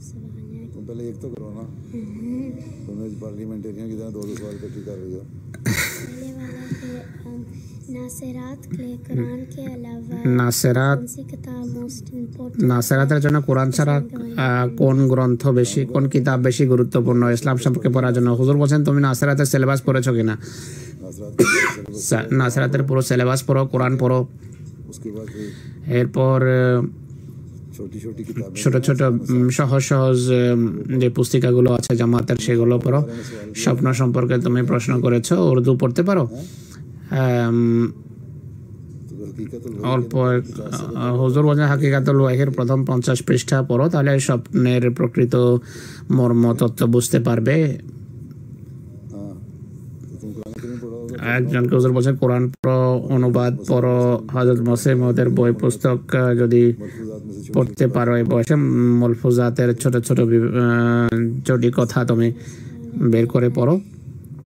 तुम पहले एक तो करो ना, तुम पार्लियामेंटेरियन की तरह 2-2 सवाल इकट्ठी कर रही हो। पहले वाला है नासेरात के कुरान के अलावा कौन सी किताब मोस्ट इम्पोर्टेंट? নাসেরাতের জন্য কোরআন ছাড়া কোন গ্রন্থ বেশি, কোন কিতাব বেশি গুরুত্বপূর্ণ ইসলাম সম্পর্কে পড়ার জন্য? হুজুর বলছেন তুমি নাসেরাতের সিলেবাস পড়েছো কিনা? নাসেরাতের পুরো সিলেবাস পড়ো, কোরআন পড়ো, এরপর ছোট ছোট সহজ সহজ যে পুস্তিকাগুলো আছে জামাতের সেগুলো পড়ো। স্বপ্ন সম্পর্কে তুমি প্রশ্ন করেছো, উর্দু পড়তে পারো। অল্প হুজুর বলছেন হাকিকাতুল ওয়াহির প্রথম 50 পৃষ্ঠা পড়ো, তাহলে স্বপ্নের প্রকৃত মর্ম তত্ত্ব বুঝতে পারবে। একজনকে হুজুর বলছেন কোরআন অনুবাদ পড়ো, হযরত মসিহ মওদের বই পুস্তক যদি পড়তে পারো এই বয়সে, মলফুজাতের ছোট ছোট জটি কথা তুমি বের করে পড়ো।